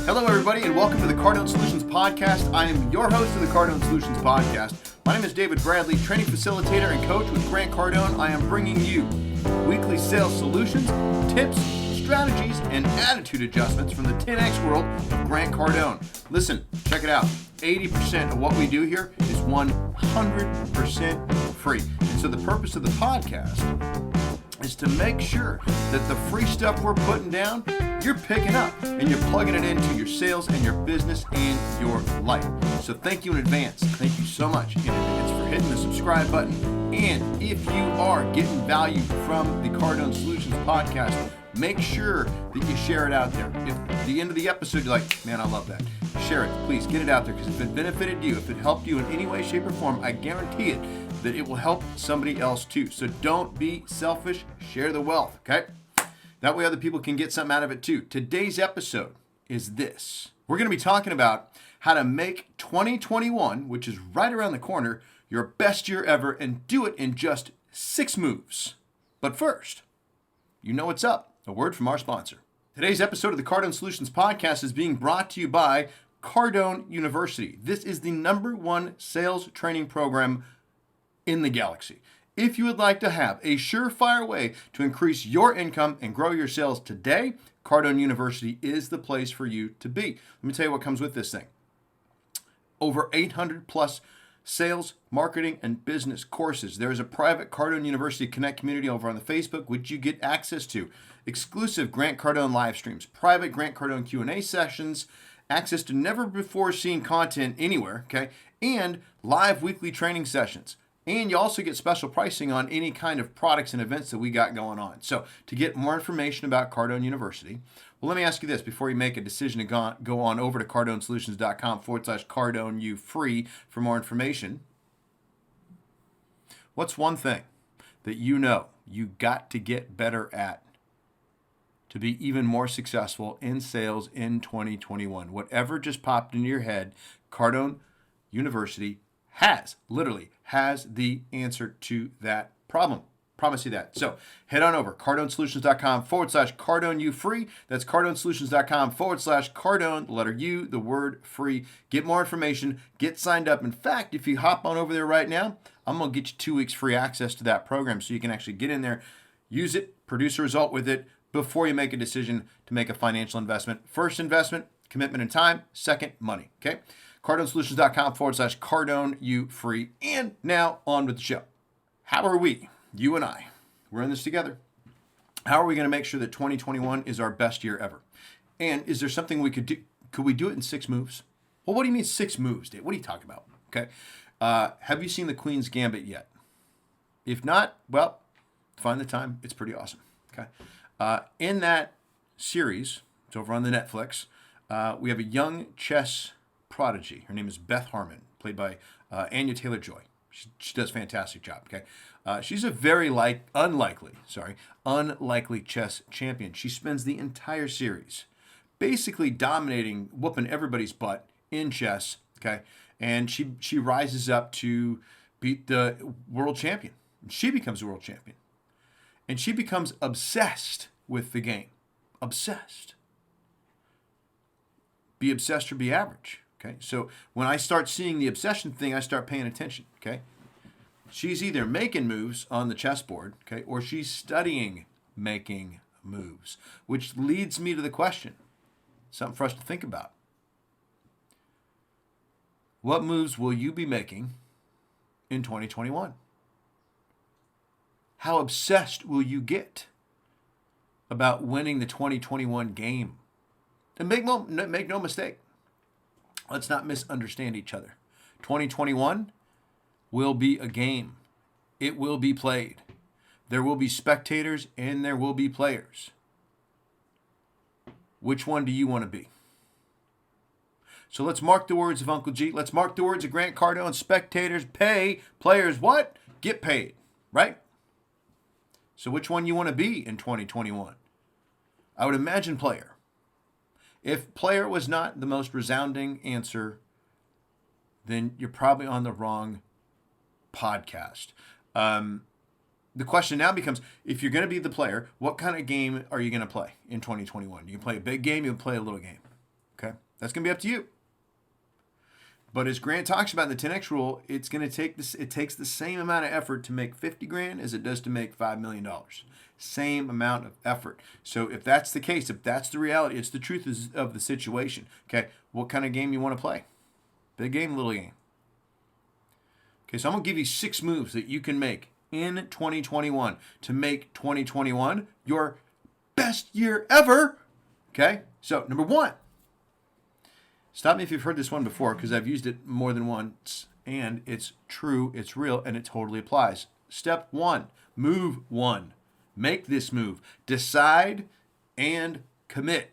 Hello, everybody, and welcome to the Cardone Solutions Podcast. I am your host of the Cardone Solutions Podcast. My name is David Bradley, training facilitator and coach with Grant Cardone. I am bringing you weekly sales solutions, tips, strategies, and attitude adjustments from the 10X world of Grant Cardone. Listen, check it out. 80% of what we do here is 100% free. And so the purpose of the podcast is to make sure that the free stuff we're putting down, you're picking up and you're plugging it into your sales and your business and your life. So thank you in advance. Thank you so much in advance for hitting the subscribe button. And if you are getting value from the Cardone Solutions Podcast, make sure that you share it out there. If at the end of the episode you're like, man, I love that, share it. Please get it out there, because if it benefited you, if it helped you in any way, shape, or form, I guarantee it that it will help somebody else too. So don't be selfish. Share the wealth, okay? That way other people can get something out of it too. Today's episode is this. We're going to be talking about how to make 2021, which is right around the corner, your best year ever, and do it in just 6 moves. But first, you know what's up. A word from our sponsor. Today's episode of the Cardone Solutions Podcast is being brought to you by Cardone University. This is the #1 sales training program in the galaxy. If you would like to have a surefire way to increase your income and grow your sales today, Cardone University is the place for you to be. Let me tell you what comes with this thing. Over 800 plus sales, marketing, and business courses. There is a private Cardone University Connect community over on the Facebook, which you get access to. Exclusive Grant Cardone live streams, private Grant Cardone Q&A sessions, access to never before seen content anywhere, okay? And live weekly training sessions. And you also get special pricing on any kind of products and events that we got going on. So to get more information about Cardone University, well, let me ask you this before you make a decision to go on over to cardonesolutions.com/CardoneU free for more information. What's one thing that you know you got to get better at to be even more successful in sales in 2021? Whatever just popped into your head, Cardone University literally has the answer to that problem. Promise you that. So head on over, cardonesolutions.com/CardoneU free. That's cardonesolutions.com/Cardone, the letter U, the word free. Get more information, get signed up. In fact, if you hop on over there right now, I'm going to get you 2 weeks free access to that program so you can actually get in there, use it, produce a result with it before you make a decision to make a financial investment. First investment, commitment and time. Second, money. Okay? cardonesolutions.com/CardoneU free. And now on with the show. How are we, you and I, we're in this together. How are we going to make sure that 2021 is our best year ever? And is there something we could do? Could we do it in 6 moves? Well, what do you mean 6 moves, Dave? What are you talking about? Okay. Have you seen the Queen's Gambit yet? If not, well, find the time. It's pretty awesome. Okay. In that series, it's over on the Netflix, we have a young chess prodigy. Her name is Beth Harmon, played by Anya Taylor-Joy. She does a fantastic job, okay? She's a very unlikely chess champion. She spends the entire series basically dominating, whooping everybody's butt in chess, okay? And she rises up to beat the world champion. She becomes a world champion. And she becomes obsessed with the game. Obsessed. Be obsessed or be average. Okay, so when I start seeing the obsession thing, I start paying attention. Okay, she's either making moves on the chessboard, okay, or she's studying making moves, which leads me to the question, something for us to think about. What moves will you be making in 2021? How obsessed will you get about winning the 2021 game? And make no mistake. Let's not misunderstand each other. 2021 will be a game. It will be played. There will be spectators and there will be players. Which one do you want to be? So let's mark the words of Uncle G. Let's mark the words of Grant Cardone. Spectators pay, players what? Get paid, right? So which one you want to be in 2021? I would imagine player. If player was not the most resounding answer, then you're probably on the wrong podcast. The question now becomes, if you're going to be the player, what kind of game are you going to play in 2021? You can play a big game, you can play a little game. Okay? That's going to be up to you. But as Grant talks about in the 10X rule, it takes the same amount of effort to make 50 grand as it does to make $5 million. Same amount of effort. So if that's the case, if that's the reality, it's the truth of the situation. Okay, what kind of game you want to play? Big game, little game. Okay, so I'm going to give you 6 moves that you can make in 2021 to make 2021 your best year ever. Okay, so number 1. Stop me if you've heard this one before, because I've used it more than once, and it's true, it's real, and it totally applies. Step 1, move 1. Make this move. Decide and commit.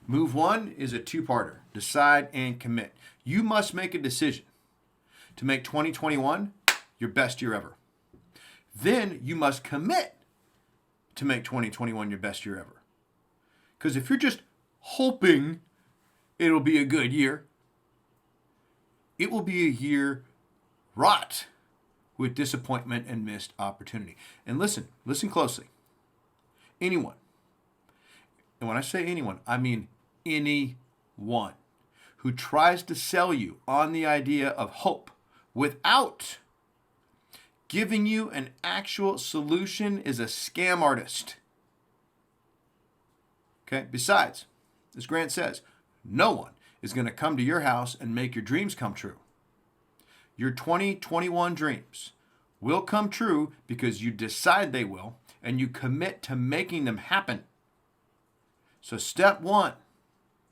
Move 1 is a 2-parter. Decide and commit. You must make a decision to make 2021 your best year ever. Then you must commit to make 2021 your best year ever. Because if you're just hoping it'll be a good year, it will be a year wrought with disappointment and missed opportunity. And listen closely. Anyone, and when I say anyone, I mean anyone who tries to sell you on the idea of hope without giving you an actual solution is a scam artist. Okay? Besides, as Grant says, no one is going to come to your house and make your dreams come true. Your 2021 dreams will come true because you decide they will and you commit to making them happen. So step 1,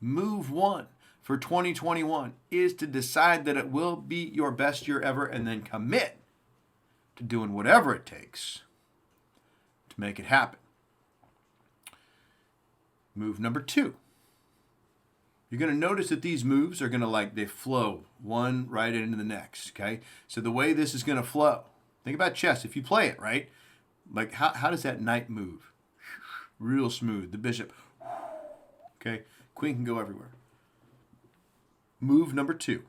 move 1 for 2021 is to decide that it will be your best year ever and then commit to doing whatever it takes to make it happen. Move number 2. You're going to notice that these moves are going to they flow one right into the next, okay? So the way this is going to flow, think about chess. If you play it, right? How does that knight move? Real smooth. The bishop, okay? Queen can go everywhere. Move number 2.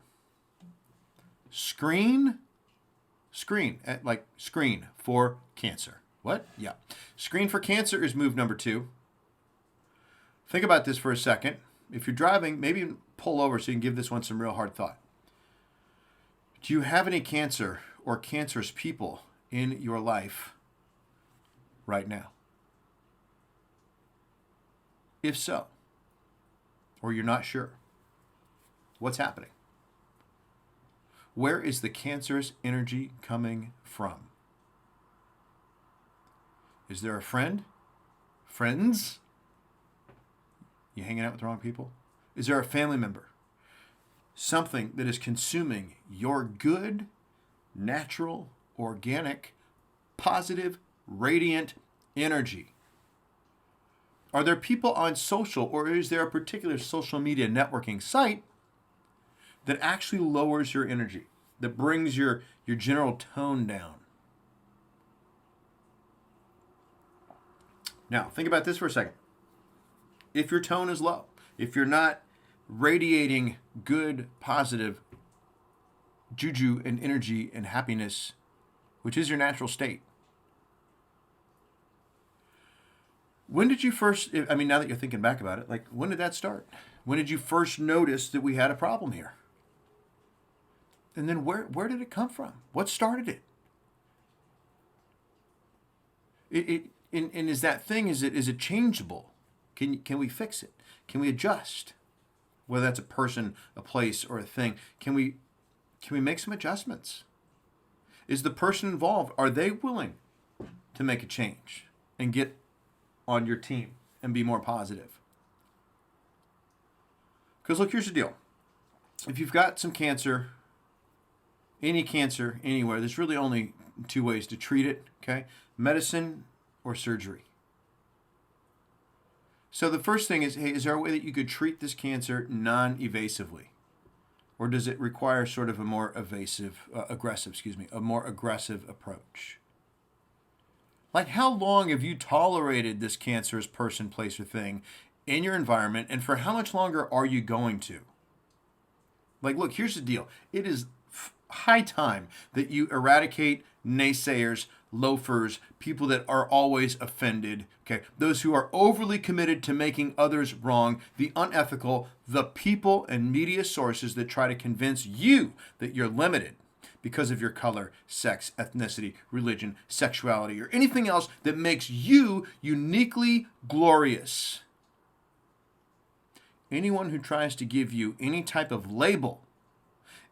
Screen for cancer. What? Yeah. Screen for cancer is move number 2. Think about this for a second. If you're driving, maybe pull over so you can give this one some real hard thought. Do you have any cancer or cancerous people in your life right now? If so, or you're not sure, what's happening? Where is the cancerous energy coming from? Is there a friend? Friends? You hanging out with the wrong people? Is there a family member? Something that is consuming your good, natural, organic, positive, radiant energy? Are there people on social, or is there a particular social media networking site that actually lowers your energy, that brings your general tone down? Now, think about this for a second. If your tone is low, if you're not radiating good, positive juju and energy and happiness, which is your natural state, when did you first, now that you're thinking back about it, when did that start? When did you first notice that we had a problem here? And then where did it come from? What started it? And is that thing, is it changeable? Can we fix it? Can we adjust? Whether that's a person, a place, or a thing, can we make some adjustments? Is the person involved, are they willing to make a change and get on your team and be more positive? Because look, here's the deal. If you've got some cancer, any cancer anywhere, there's really only 2 ways to treat it, okay? Medicine or surgery. So the first thing is, hey, is there a way that you could treat this cancer non-evasively? Or does it require sort of a more more aggressive approach? How long have you tolerated this cancerous person, place, or thing in your environment, and for how much longer are you going to? Look, here's the deal. It is high time that you eradicate naysayers loafers, people that are always offended, okay? Those who are overly committed to making others wrong, the unethical, the people and media sources that try to convince you that you're limited because of your color, sex, ethnicity, religion, sexuality, or anything else that makes you uniquely glorious. Anyone who tries to give you any type of label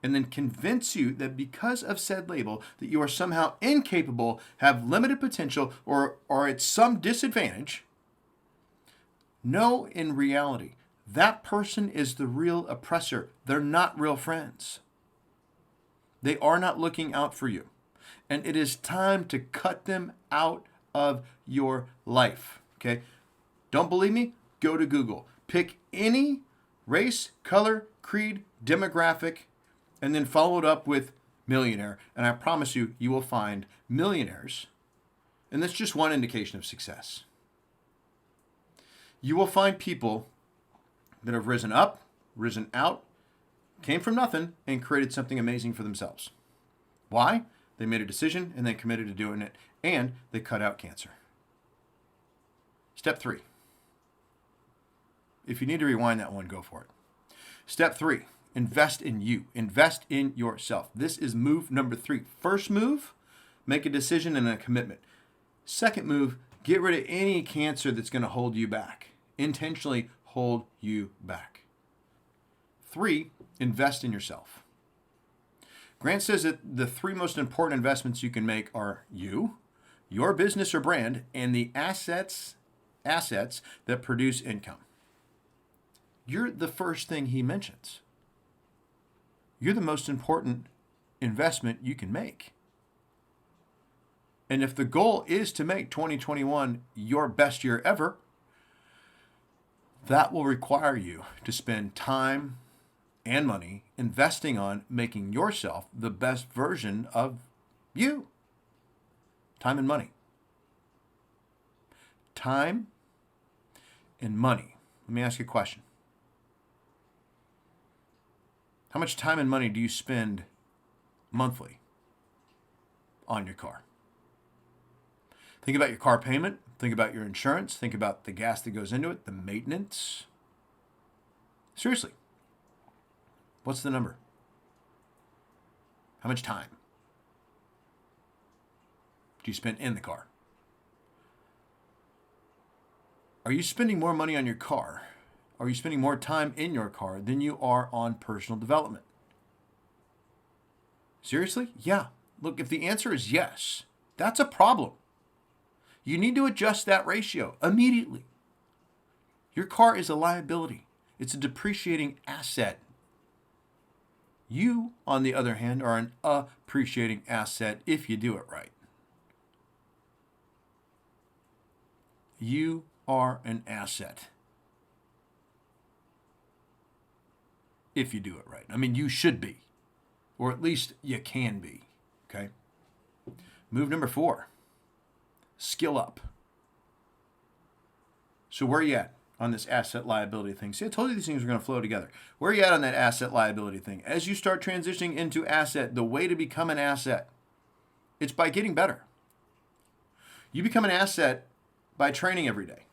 and then convince you that because of said label that you are somehow incapable, have limited potential, or are at some disadvantage, know in reality, that person is the real oppressor. They're not real friends. They are not looking out for you. And it is time to cut them out of your life. Okay? Don't believe me? Go to Google. Pick any race, color, creed, demographic, and then follow it up with millionaire. And I promise you, you will find millionaires. And that's just one indication of success. You will find people that have risen up, risen out, came from nothing, and created something amazing for themselves. Why? They made a decision and they committed to doing it, and they cut out cancer. Step 3. If you need to rewind that one, go for it. Step 3, invest in you. Invest in yourself. This is move number 3. First move, make a decision and a commitment. Second move, get rid of any cancer that's going to hold you back. Intentionally hold you back. 3, invest in yourself. Grant says that the 3 most important investments you can make are you, your business or brand, and the assets that produce income. You're the first thing he mentions. You're the most important investment you can make. And if the goal is to make 2021 your best year ever, that will require you to spend time and money investing on making yourself the best version of you. Time and money. Time and money. Let me ask you a question. How much time and money do you spend monthly on your car? Think about your car payment. Think about your insurance. Think about the gas that goes into it, the maintenance. Seriously, what's the number? How much time do you spend in the car? Are you spending more money on your car? Are you spending more time in your car than you are on personal development? Seriously? Yeah. Look, if the answer is yes, that's a problem. You need to adjust that ratio immediately. Your car is a liability. It's a depreciating asset. You, on the other hand, are an appreciating asset if you do it right. You are an asset if you do it right. I mean, you should be, or at least you can be, okay? Move number 4, skill up. So where are you at on this asset liability thing? See, I told you these things were going to flow together. Where are you at on that asset liability thing? As you start transitioning into asset, the way to become an asset, it's by getting better. You become an asset by training every day.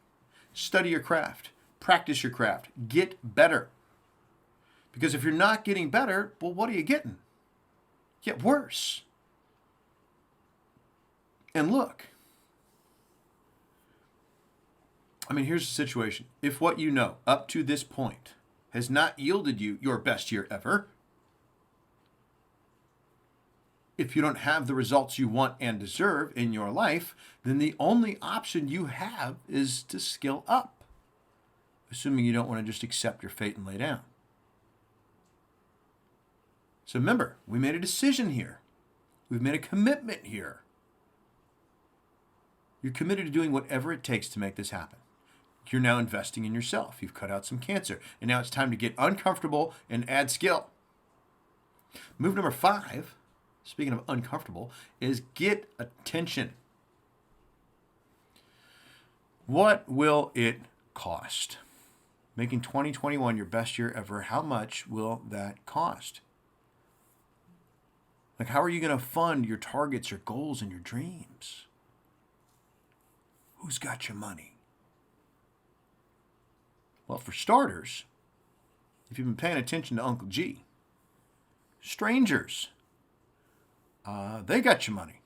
Study your craft. Practice your craft. Get better. Because if you're not getting better, well, what are you getting? Get worse. And look, I mean, here's the situation. If what you know up to this point has not yielded you your best year ever, if you don't have the results you want and deserve in your life, then the only option you have is to skill up, assuming you don't want to just accept your fate and lay down. So remember, we made a decision here. We've made a commitment here. You're committed to doing whatever it takes to make this happen. You're now investing in yourself. You've cut out some cancer. And now it's time to get uncomfortable and add skill. Move number 5, speaking of uncomfortable, is get attention. What will it cost? Making 2021 your best year ever, how much will that cost? Like, how are you going to fund your targets, your goals, and your dreams? Who's got your money? Well, for starters, if you've been paying attention to Uncle G, strangers, they got your money.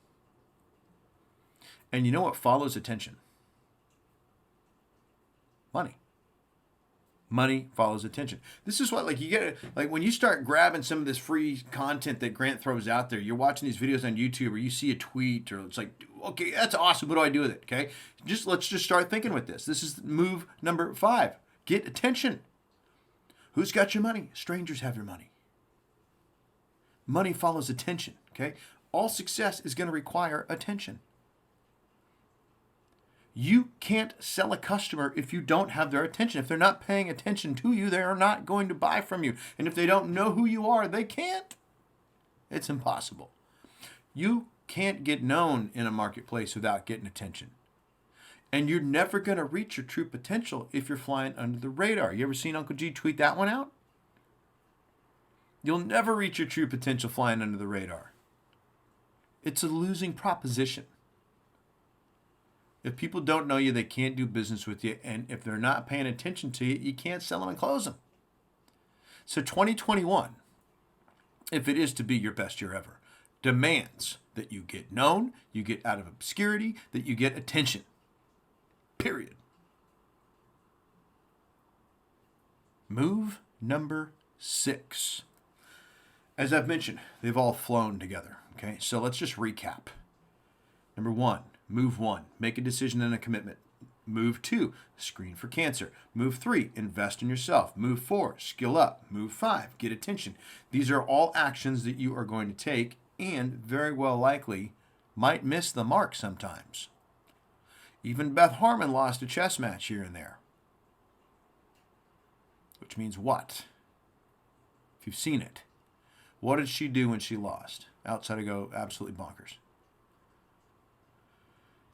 And you know what follows attention? Money. Money follows attention. This is what, like, you get, like, when you start grabbing some of this free content that Grant throws out there, you're watching these videos on YouTube, or you see a tweet, or it's like, okay, that's awesome. What do I do with it? Okay. Let's just start thinking with this. This is move number 5. Get attention. Who's got your money? Strangers have your money. Money follows attention. Okay. All success is going to require attention. You can't sell a customer if you don't have their attention. If they're not paying attention to you, they are not going to buy from you. And if they don't know who you are, they can't. It's impossible. You can't get known in a marketplace without getting attention. And you're never going to reach your true potential if you're flying under the radar. You ever seen Uncle G tweet that one out? You'll never reach your true potential flying under the radar. It's a losing proposition. If people don't know you, they can't do business with you. And if they're not paying attention to you, you can't sell them and close them. So 2021, if it is to be your best year ever, demands that you get known, you get out of obscurity, that you get attention. Period. Move number 6. As I've mentioned, they've all flown together. Okay, so let's just recap. Number 1. Move 1, make a decision and a commitment. Move 2, screen for cancer. Move 3, invest in yourself. Move 4, skill up. Move 5, get attention. These are all actions that you are going to take and very well likely might miss the mark sometimes. Even Beth Harmon lost a chess match here and there. Which means what? If you've seen it, what did she do when she lost? Outside of go absolutely bonkers.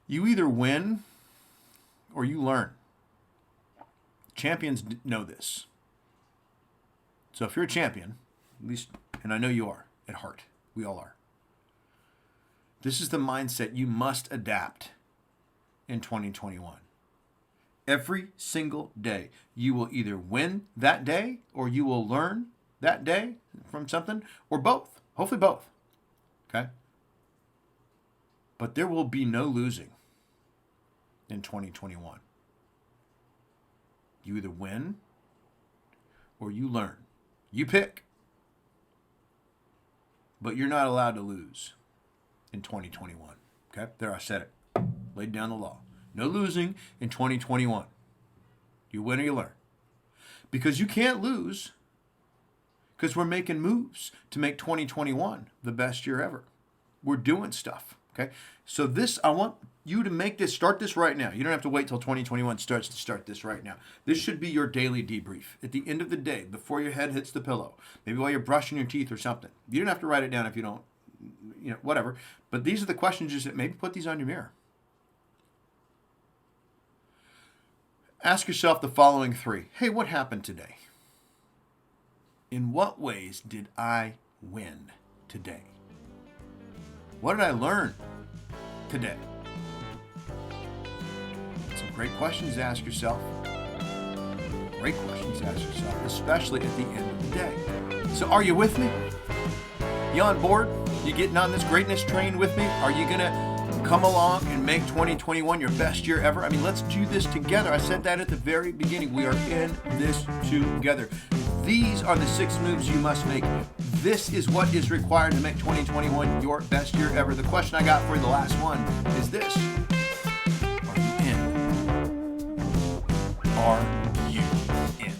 You either win or you learn. Champions know this. So if you're a champion, at least, and I know you are at heart, we all are. This is the mindset you must adapt in 2021. Every single day, you will either win that day or you will learn that day from something, or both. Hopefully both. Okay? But there will be no losing in 2021. You either win or you learn. You pick. But you're not allowed to lose in 2021. Okay? There, I said it. Laid down the law. No losing in 2021. You win or you learn. Because you can't lose, because we're making moves to make 2021 the best year ever. We're doing stuff. Okay? So this, I want you to make this, start this right now. You don't have to wait till 2021 starts to start this right now. This should be your daily debrief. At the end of the day, before your head hits the pillow, maybe while you're brushing your teeth or something. You don't have to write it down if you don't, whatever. But these are the questions, just maybe put these on your mirror. Ask yourself the following 3. Hey, what happened today? In what ways did I win today? What did I learn today? Some great questions to ask yourself. Great questions to ask yourself, especially at the end of the day. So are you with me? You on board? You getting on this greatness train with me? Are you going to come along and make 2021 your best year ever? I mean, let's do this together. I said that at the very beginning. We are in this together. These are the 6 moves you must make. This is what is required to make 2021 your best year ever. The question I got for you, the last one, is this. Are you in? Are you in?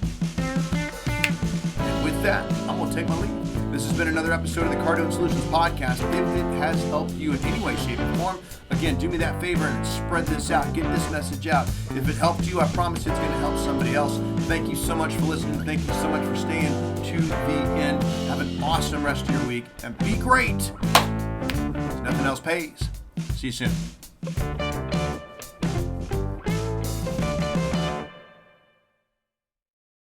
And with that, I'm going to take my leave. This has been another episode of the Cardone Solutions Podcast. If it has helped you in any way, shape, or form, again, do me that favor and spread this out. Get this message out. If it helped you, I promise it's going to help somebody else. Thank you so much for listening. Thank you so much for staying to the end. Have an awesome rest of your week, and be great. Nothing else pays. See you soon.